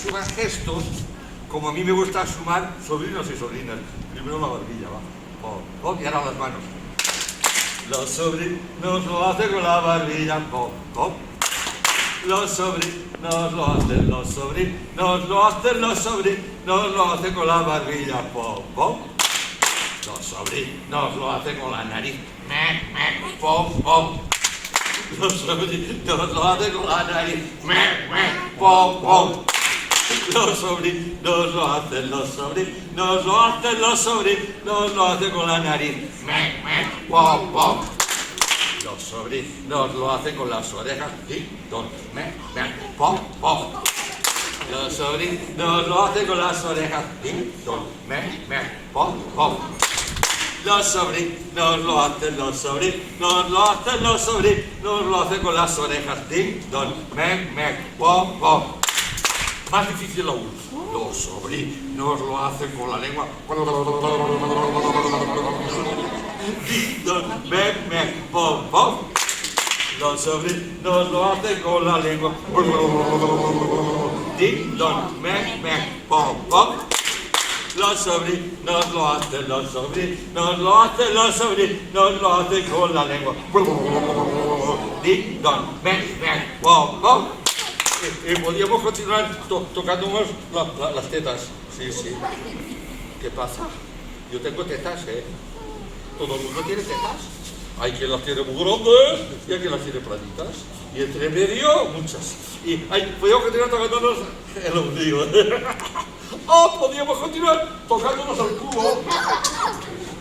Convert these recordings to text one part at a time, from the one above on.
suban gestos, como a mí me gusta sumar sobrinos y sobrinas. Primero la barbilla, va. Pop, pop, y ahora las manos. Los sobrinos lo hacen con la barbilla, pop, pop. Los sobrinos lo hacen, los sobrinos lo hacen, los sobrinos lo hacen con la barbilla, pop, pop. Los sobrinos lo hacen con la nariz, pop, pop. Los sobrinos lo hacen con la nariz, pop, pop. Los sobrinos lo hacen, los sobrinos lo hacen, los sobrinos lo hacen con la nariz, pop, pop. Los sobrinos lo hacen con las orejas, pop, pop. Los sobrinos lo hacen con las orejas, pop, pop. Los sobrinos lo hacen, los sobrinos lo hacen, los sobrinos lo hacen con las orejas, ding, don, pop, pop. Más difícil aún, los sobrinos lo hacen con la lengua, ding, don, pop, pop. Los sobrinos lo hacen con la lengua, ding, don, pop, pop. Los sobrinos lo hacen, los sobrinos lo hacen, los sobrinos lo hacen con la lengua. Ding, don, pop, pop. Podríamos continuar tocándonos las tetas. Sí, sí. ¿Qué pasa? Yo tengo tetas, ¿eh? Todo el mundo tiene tetas. Hay quien las tiene muy grandes y hay quien las tiene planitas. Y entre medio, muchas. Y podríamos continuar tocándonos el ombligo. ¡Oh! Podríamos continuar tocándonos el culo.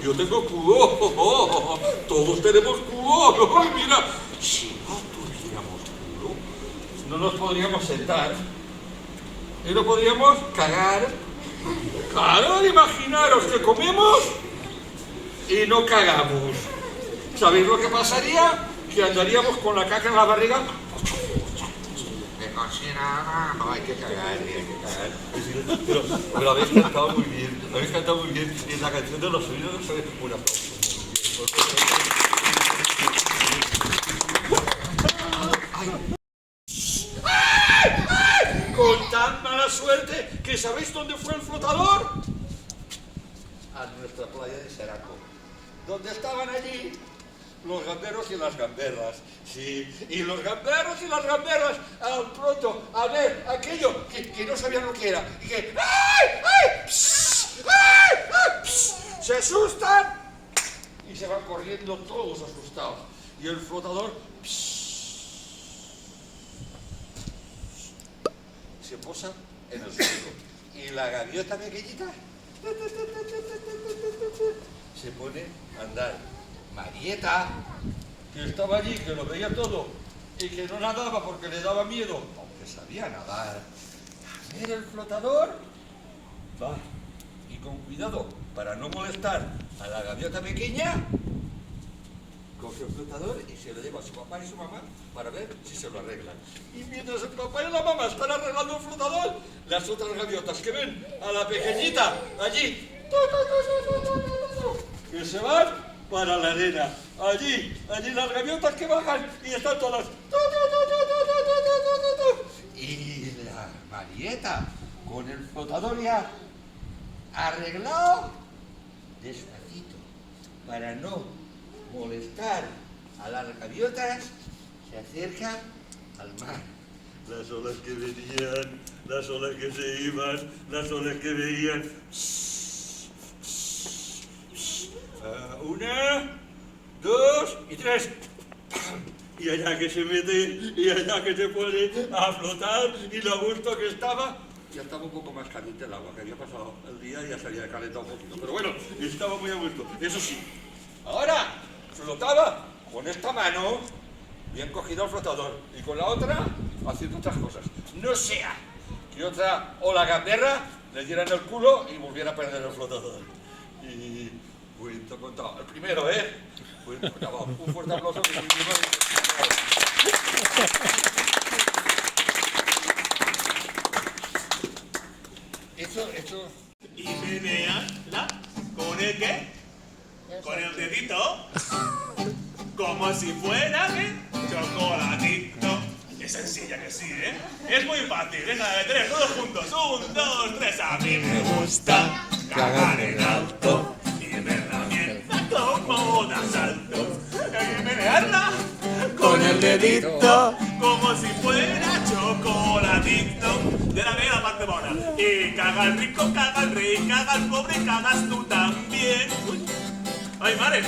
Yo tengo culo. Todos tenemos culo. ¡Ay, mira! Si no tuviéramos culo, no nos podríamos sentar. Y no podríamos cagar. Claro, imaginaros que comemos y no cagamos. ¿Sabéis lo que pasaría? Que andaríamos con la caca en la barriga. No, hay que cagar, hay que cagar. Pero habéis cantado muy bien, habéis cantado muy bien. Y la canción de los sonidos no sabe un aplauso. ¡Ay! Con tan mala suerte que ¿sabéis dónde fue el flotador? A nuestra playa de Seraco. ¿Dónde estaban allí? Los gamberros y las gamberras, sí, y los gamberros y las gamberras, al pronto, a ver aquello que no sabían lo que era, y que ¡ay! ¡Ay! ¡Pss! ¡Ay! ¡Ay! Pss! Se asustan y se van corriendo todos asustados, y el flotador se posa en el suelo, y la gaviota pequeñita se pone a andar. Marieta, que estaba allí, que lo veía todo y que no nadaba porque le daba miedo, aunque sabía nadar. A ver el flotador, va, y con cuidado, para no molestar a la gaviota pequeña, coge el flotador y se lo lleva a su papá y su mamá para ver si se lo arreglan. Y mientras el papá y la mamá están arreglando el flotador, las otras gaviotas que ven a la pequeñita allí, que se van para la arena. Allí las gaviotas que bajan y están todas. Y la Marieta, con el flotador ya arreglado, despacito, para no molestar a las gaviotas, se acerca al mar. Las olas que venían, las olas que se iban, las olas que veían. Una, dos y tres. Y allá que se mete, y allá que se pone a flotar, y lo gusto que estaba. Ya estaba un poco más caliente el agua, que había pasado el día y ya se había calentado un poquito. Pero bueno, estaba muy a gusto. Eso sí, ahora flotaba con esta mano, bien cogido el flotador, y con la otra haciendo otras cosas. No sea que otra ola gamberra le diera en el culo y volviera a perder el flotador. Y cuento contado. El primero, ¿eh? Cuento contado. Un fuerte aplauso. Esto. Y meneala con el qué? Con el dedito. Como si fuera ¿qué? Chocolatito. Es sencilla que sí, ¿eh? Es muy fácil. Venga, de tres, todos juntos. 1, 2, 3. A mí me gusta cagar en alto y me herramienta como de asalto. Hay que menearla con el dedito como si fuera chocolatito. De la vea la parte buena. Y caga el rico, caga el rey, caga el pobre, cagas tú también. Uy. Ay, madre.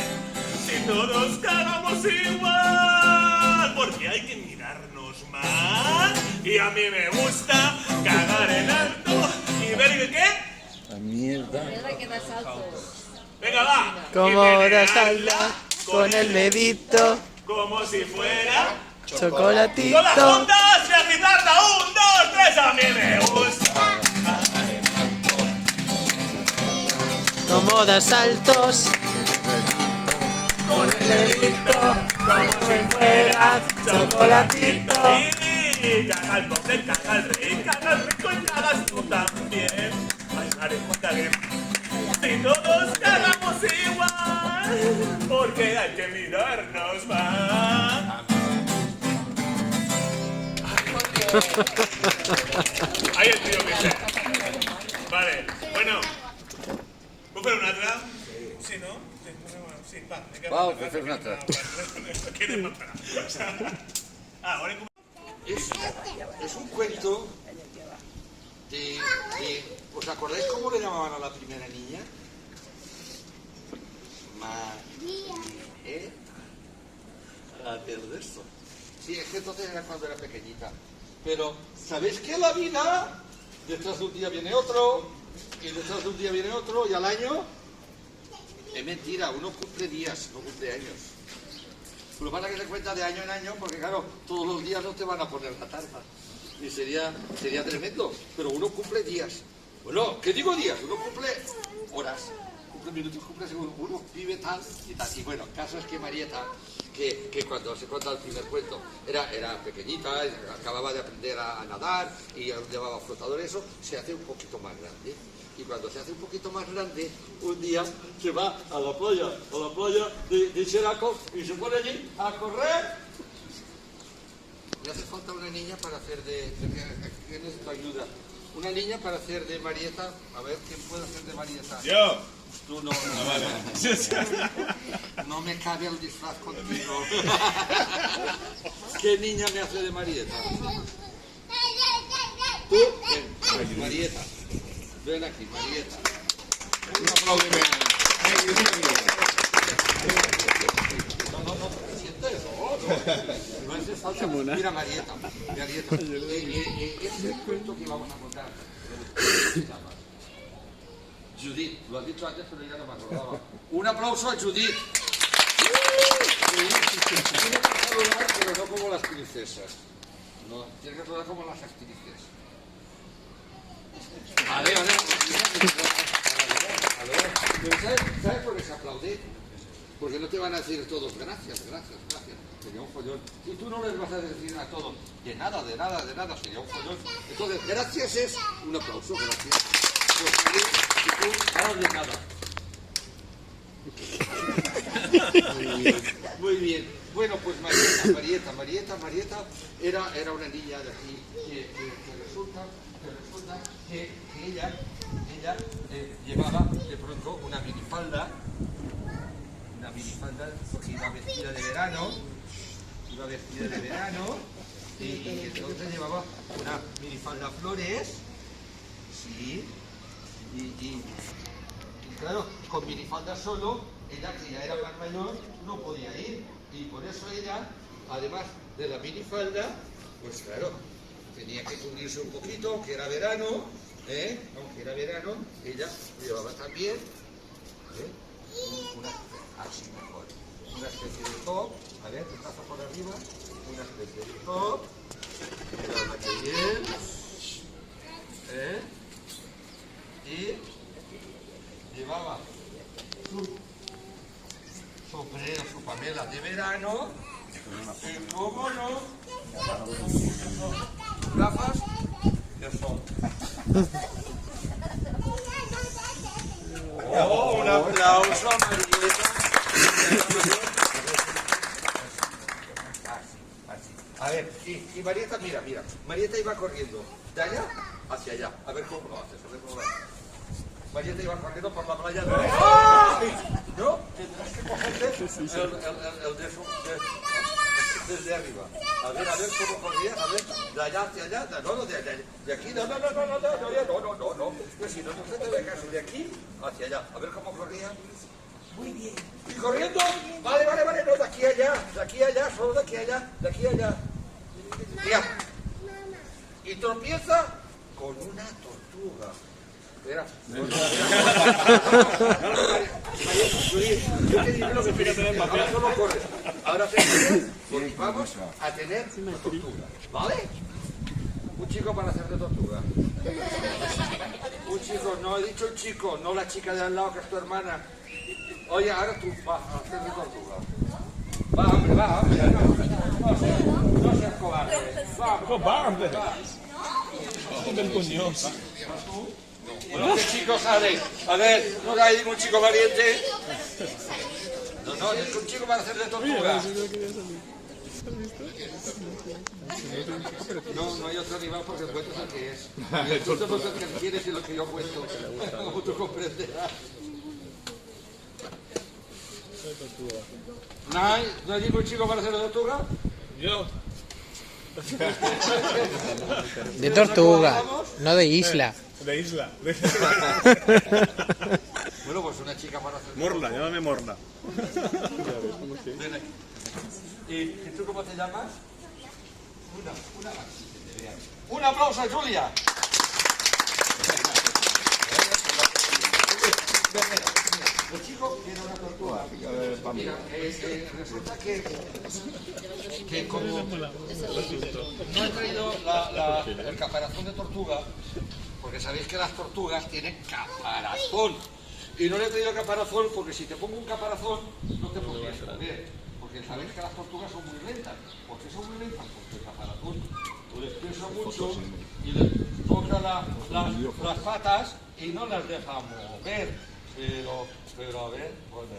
Si todos cagamos igual, porque hay que mirarnos mal. Y a mí me gusta cagar en alto y ver que qué. La mierda. Que da saltos. Venga, va. Como Y de menearla salda con el dedito, como si fuera chocolatito. todas juntas y agitarla. 1, 2, 3. A mí me gusta. Como da saltos con el dedito, como si fuera chocolatito. Y caga el pobre, caga el rey, caga el rico y cagas tú también. Ay, madre, cuánta bien. Si todos cagamos igual, porque hay que mirarnos más. Ahí el tío que sea. Vale, bueno. ¿Puedo hacer una atrás? Sí, ¿no? Sí, va. Va, hacer una atrás. ¿Quieres más para? Ahora Es un cuento de... ¿Os acordáis cómo le llamaban a la primera niña? María. A ver de eso. Sí, es que entonces era cuando era pequeñita. Pero, ¿sabéis que la vida, detrás de un día viene otro, y detrás de un día viene otro, y al año? Es mentira, uno cumple días, no cumple años. Lo que pasa es que se cuenta de año en año, porque claro, todos los días no te van a poner la tarta. Y sería tremendo, pero uno cumple días. Bueno, ¿qué digo días? Uno cumple horas, cumple minutos, cumple segundos. Uno vive tal y tal. Y bueno, el caso es que Marieta, que cuando se cuenta el primer cuento, era pequeñita, acababa de aprender a nadar y llevaba flotador, eso, se hace un poquito más grande. Y cuando se hace un poquito más grande, un día se va a la playa de Xeraco y se pone allí a correr. Le hace falta una niña para hacer ¿quién necesita ayuda? Una niña para hacer de Marieta. A ver, ¿quién puede hacer de Marieta? yo. Tú no. No me cabe el disfraz contigo. ¿Qué niña me hace de Marieta? Tú, ven, Marieta. Ven aquí, Marieta. Un aplaudimiento. No, ¿sientes? No hace falta. Mira, Marieta. Ese es el cuento que vamos a contar. Judith, lo has dicho antes, pero ya no me acordaba. Un aplauso a Judith. Tiene que saludar, pero no como las princesas. No, tiene que saludar como las actrices. A ver. Pero ¿sabes por qué se aplaude? Porque no te van a decir todos gracias. Sería un follón. Y tú no les vas a decir a todos de nada, sería un follón. Entonces, gracias es un aplauso, gracias. Pues y tú ahora de nada. Muy bien. Bueno, pues Marieta era una niña de aquí que resulta que ella llevaba de pronto una minifalda porque iba vestida de verano y entonces llevaba una minifalda flores, sí, y claro, con minifalda solo, ella que ya era más mayor no podía ir, y por eso ella, además de la minifalda, pues claro, tenía que cubrirse un poquito, que era verano, aunque era verano, ella llevaba también así mejor, una especie de top, a ver, te paso por arriba, una especie de top, mira que bien, y llevaba su sombrero, su pamela de verano, y cómo no, gafas de sol. Oh, un aplauso a Marieta. Así. A ver, Y Marieta, mira, Marieta iba corriendo de allá hacia allá. A ver cómo lo haces, a ver cómo lo haces. Marieta iba corriendo por la playa. ¿No? Tendrás que cogerte el desde arriba. A ver cómo corría, a ver, de allá hacia allá, no, de aquí, no, que si no se te ve casi de aquí hacia allá. A ver cómo corría. Muy bien. ¿Y corriendo? Vale, no, de aquí a allá, solo de aquí a allá. Mira. Y tropieza con una tortuga. Espera. Yo te digo lo que tienes. Ahora solo corres. Ahora te porque vamos a tener tortuga. ¿Vale? Un chico para hacer de tortuga. Un chico, no he dicho un chico, no la chica de al lado que es tu hermana. Oye, ahora tú vas a hacer de tortuga. Va, hombre, va. No seas cobarde. Cobarde. Vergognoso. Bueno, ¿qué chico sale? A ver, ¿no hay ningún chico valiente? No, es un chico para hacer de tortuga. No hay otro rival porque el cuento es el que es. Y el cuento no es el que quieres y lo que yo cuento. Como tú comprenderás. ¿No hay ningún chico para hacer de tortuga? Yo. De tortuga, no de isla. De isla. Bueno, pues una chica para hacer de Morla, llámame Morla. Ven aquí. ¿Y tú cómo te llamas? Un aplauso a Julia. Mira, el chico tiene una tortuga. Mira, resulta que como no he traído el caparazón de tortuga, porque sabéis que las tortugas tienen caparazón. Y no le he traído caparazón porque si te pongo un caparazón no te podrías mover. Porque sabéis que las tortugas son muy lentas. ¿Por qué son muy lentas? Porque el caparazón les pesa mucho y les toca las patas y no las deja mover. Pero a ver, bueno,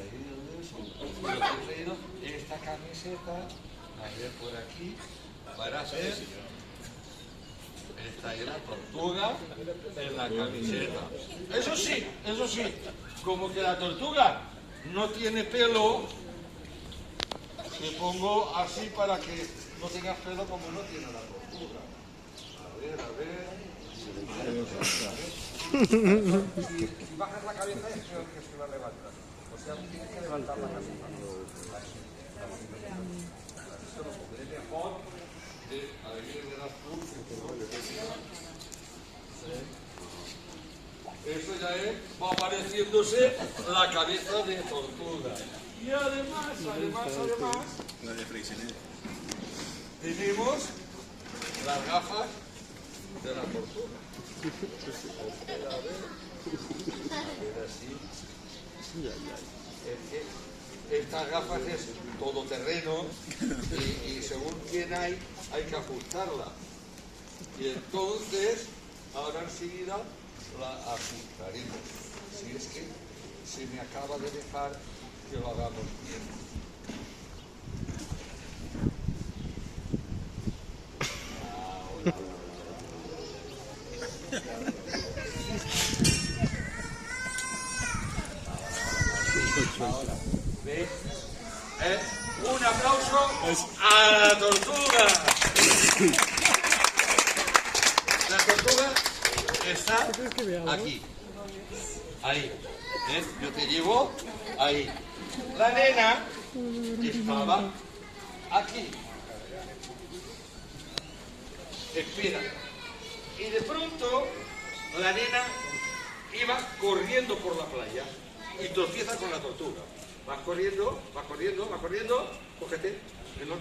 yo he traído esta camiseta, a ver por aquí, para hacer esta es la tortuga en la camiseta. Eso sí, como que la tortuga no tiene pelo, te pongo así para que no tengas pelo como no tiene la tortuga. A ver. Si bajas la cabeza es peor que se va a levantar. O sea, tienes que levantar la cabeza. Esto lo pondré mejor. A ver, le das tú. Eso ya es, va apareciéndose la cabeza de tortuga. Y además, tenemos las gafas de la tortuga. A ver así. Estas gafas es todoterreno y según quién hay que ajustarla. Y entonces, ahora enseguida la ajustaremos. Si es que se me acaba de dejar que lo hagamos bien. ¿Ves? Un aplauso a la tortuga. La tortuga está aquí. Ahí. ¿Ves? Yo te llevo ahí. La nena estaba aquí. Espera. Y de pronto la nena iba corriendo por la playa y tropieza con la tortuga. Vas corriendo, cógete. ¿No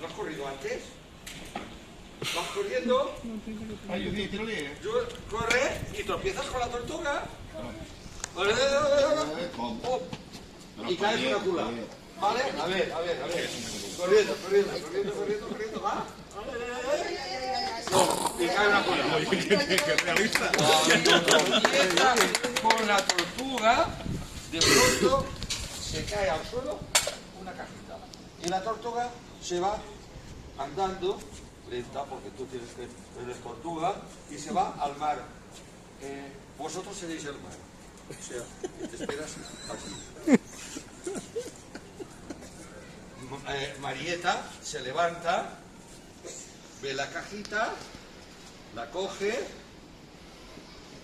has corrido antes? Vas corriendo, corre y tropiezas con la tortuga. Y caes una cula. ¿Vale? A ver. Corriendo, va. No, y cae una cula. Cuando tropieza con la tortuga, de pronto se cae al suelo una cajita. Y la tortuga se va andando lenta, porque tú eres tortuga, y se va al mar. Vosotros seréis el mar. O sea, te esperas aquí. Marieta se levanta, ve la cajita, la coge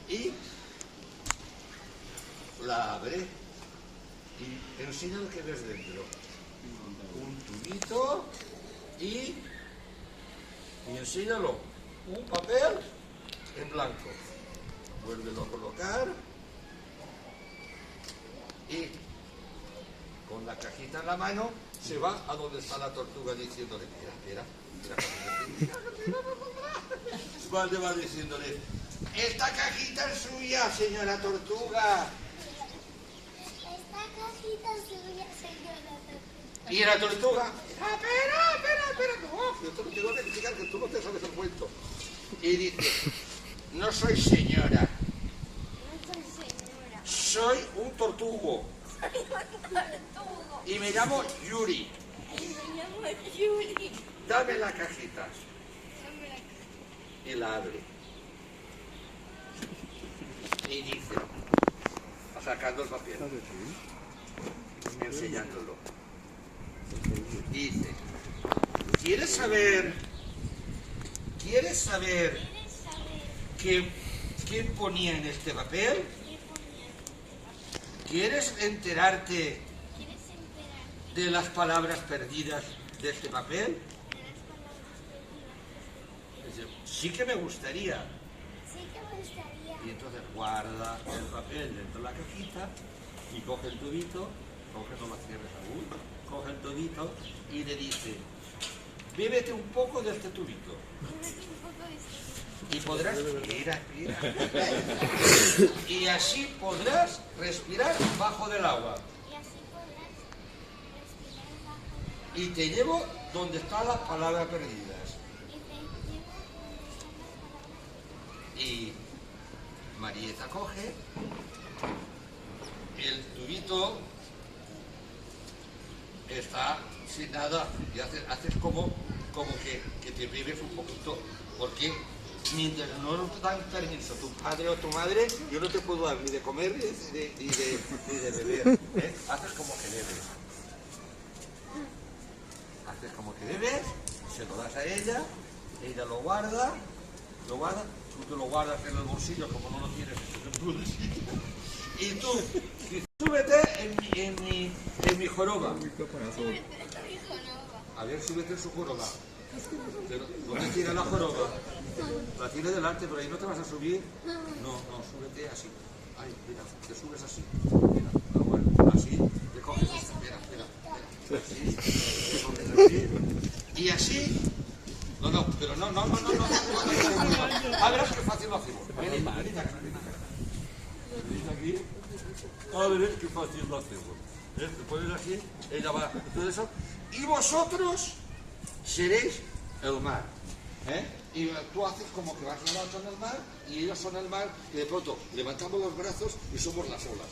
y la abre y enseña lo que ves dentro. Un tubito y enséñalo. Un papel en blanco. Vuélvelo a colocar y con la cajita en la mano se va a donde está la tortuga diciéndole, mira. Va diciéndole, esta cajita es suya, señora tortuga. Esta cajita es suya, señora tortuga. Y la tortuga, espera, no, yo te lo tengo que explicar que tú no te sabes el cuento. Y dice, no soy señora, No soy señora. soy un tortugo Soy un tortugo. y me llamo Yuri. Y me llamo Yuri. Dame la cajita. Dame la cajita. Y la abre. Y dice, sacando el papel, enseñándolo. Dice, ¿quieres saber ¿Quieres saber quién ponía en este papel? qué ponía en este papel? ¿Quieres enterarte ¿Quieres enterarte de las palabras perdidas de este papel? de las palabras perdidas? Dice, sí que me gustaría. Sí que me gustaría. Y entonces guarda el papel dentro de la cajita y coge el tubito, no lo cierres aún, coge el tubito y le dice, bébete un poco de este tubito. Bébete un poco de este. Y podrás, mira, y así podrás respirar bajo del agua. Y así podrás respirar bajo Y te llevo donde están las palabras perdidas. y te llevo donde están las palabras. Y Marieta coge el tubito, está sin nada, y haces como que te bebes un poquito, porque mientras no nos dan permiso tu padre o tu madre, yo no te puedo dar ni de comer ni de beber. ¿Eh? Haces como que bebes. Haces como que bebes, se lo das a ella lo guarda, tú te lo guardas en el bolsillo como no lo tienes en tu bolsillo. Y tú, súbete en mi joroba. A ver, súbete en su joroba. Pero, ¿dónde tiene la joroba? La tiene delante, pero ahí no te vas a subir. No, súbete así. Ay, mira, te subes así. Mira, bueno, así, te coges así. Mira. Así, te coges así. Y así. No, pero no. A ver, qué fácil lo hacemos. Venid aquí. Venid aquí. A ver, qué fácil lo hacemos. Te pones aquí, ella va, todo eso. Y vosotros seréis el mar. Y tú haces como que vas nadando en el mar y ellos son el mar y de pronto levantamos los brazos y somos las olas.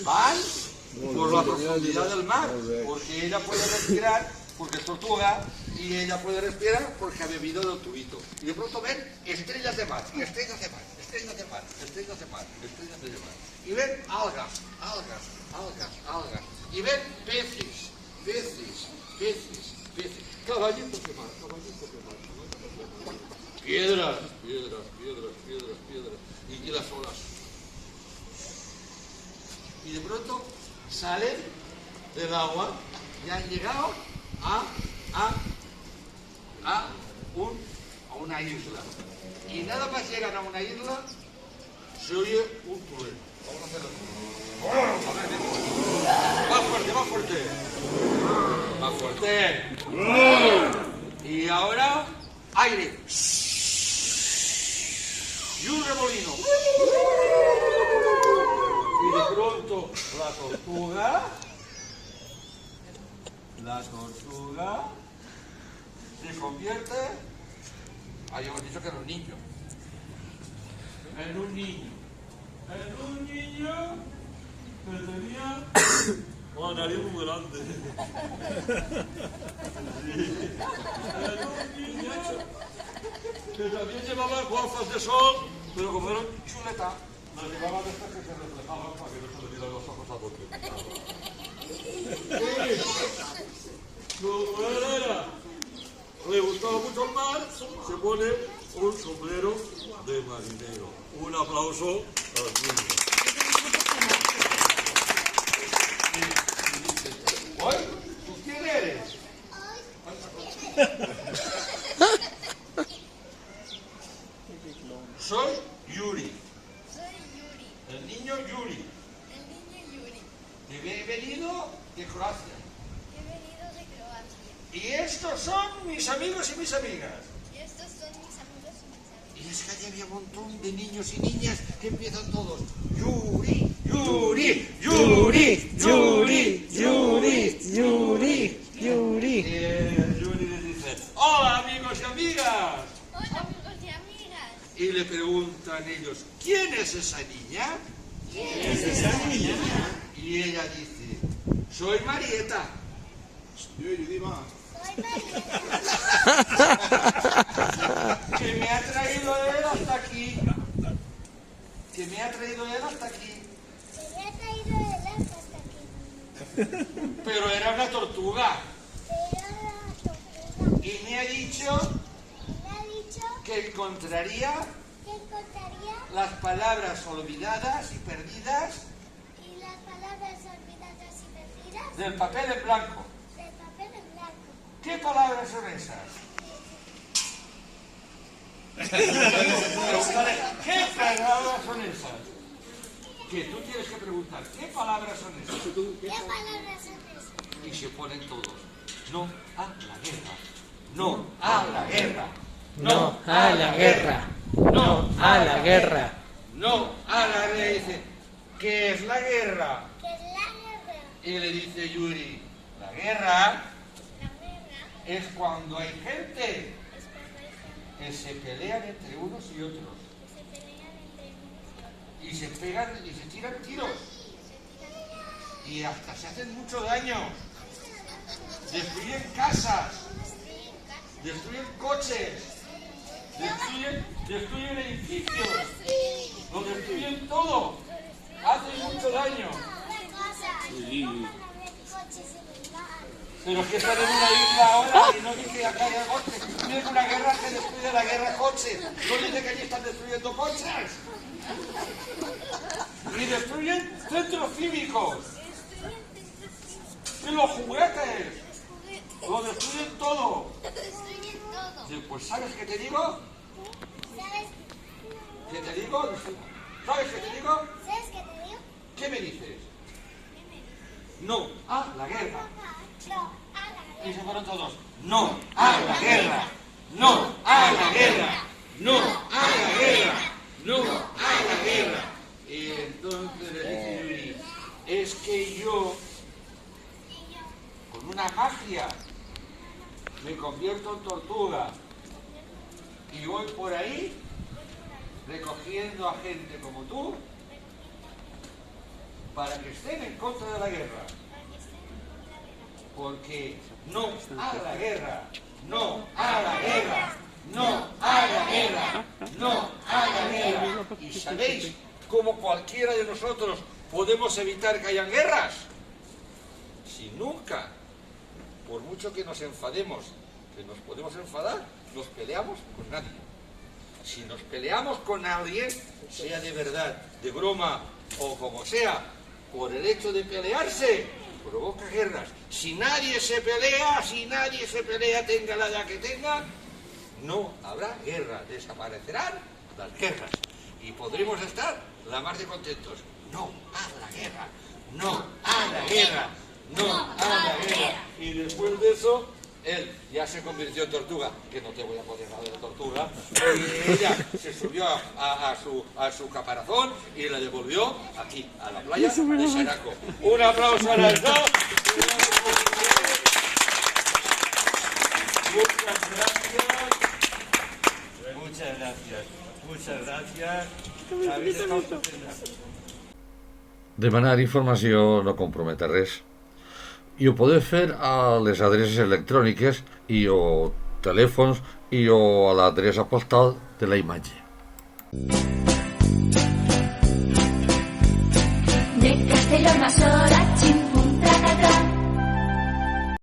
Van por la profundidad del mar, porque ella puede respirar, porque es tortuga, y ella puede respirar porque ha bebido del tubito. Y de pronto ven estrellas de mar. Y ven algas. Y ven peces. Caballitos de mar. Piedras. Y las olas. Y de pronto salen del agua y han llegado a una isla. Y nada más llegan a una isla, se oye un trueno. Vamos a hacerlo. Más fuerte. Y ahora, aire. Y un remolino. Y de pronto la tortuga se convierte, habíamos dicho que era un niño, en un niño que tenía Una nariz muy grande. Que también llevaba gafas de sol, pero como eran chuleta, las llevaba de estas que se reflejaban para que no se le dieran los ojos a bote. Como era, le gustaba mucho el mar, se pone un sombrero de marinero. Un aplauso a los niños. Oye, ¿tú quién eres? Soy Yuri. El niño Yuri. Que he venido de Croacia. Y estos son mis amigos y mis amigas. Y es que allí había un montón de niños y niñas que empiezan todos. Yuri, Yuri, Yuri, Yuri, Yuri, Yuri, Yuri. Y Yuri les dice, hola amigos y amigas. Hola amigos y amigas. Y le preguntan ellos, ¿quién es esa niña? ¿Quién es esa niña? Y ella dice, soy Marieta. Soy Marieta. Que me ha traído él hasta aquí. Que me ha traído él hasta aquí. Pero era una tortuga. Y me ha dicho que encontraría las palabras olvidadas y perdidas del papel en blanco. ¿Qué palabras son esas? ¿Qué palabras son esas? Que tú tienes que preguntar, ¿qué palabras son esas? Y se ponen todos. No a la guerra. No a la guerra. No a la guerra. No a la guerra. No a la guerra. Dice, ¿qué es la guerra? Y le dice Yuri, la guerra es cuando hay gente que se pelean entre unos y otros. Y se pegan y se tiran tiros. Y hasta se hacen mucho daño. Destruyen casas. Destruyen coches. Destruyen edificios. Lo destruyen todo. Hacen mucho daño. Pero es que están en una isla ahora y no dice que acá haya coches. Viene una guerra que destruye la guerra coches. No dice que allí están destruyendo coches. Y destruyen centros cívicos. Y los juguetes. Lo destruyen todo. Dice, pues ¿sabes qué te digo? ¿Qué te digo? ¿Sabes qué te digo? ¿Qué me dices? No a la guerra. Y se fueron todos. No a la guerra. No a la guerra. No a la guerra. No a la guerra. Y entonces le dice Yuri, es que yo, con una magia, me convierto en tortuga y voy por ahí recogiendo a gente como tú para que estén en contra de la guerra. Porque no a la guerra, no a la guerra, no a la guerra, no a la guerra. ¿Y sabéis cómo cualquiera de nosotros podemos evitar que hayan guerras? Si nunca, por mucho que nos enfademos, que nos podemos enfadar, nos peleamos con nadie. Si nos peleamos con alguien, sea de verdad, de broma o como sea, por el hecho de pelearse, provoca guerras. Si nadie se pelea, tenga la edad que tenga, no habrá guerra. Desaparecerán las guerras. Y podremos estar la más de contentos. No a la guerra, no a la guerra, no a la guerra. Y después de eso, él ya se convirtió en tortuga, que no te voy a poder hablar de tortuga, y ella se subió a su caparazón y la devolvió aquí, a la playa de Xeraco. Un aplauso a las dos. Muchas gracias. Demanar informació no compromet res. I ho podeu fer a les adreces electròniques i o telèfons i o a l'adreça postal de la imatge. De Castelló Mayor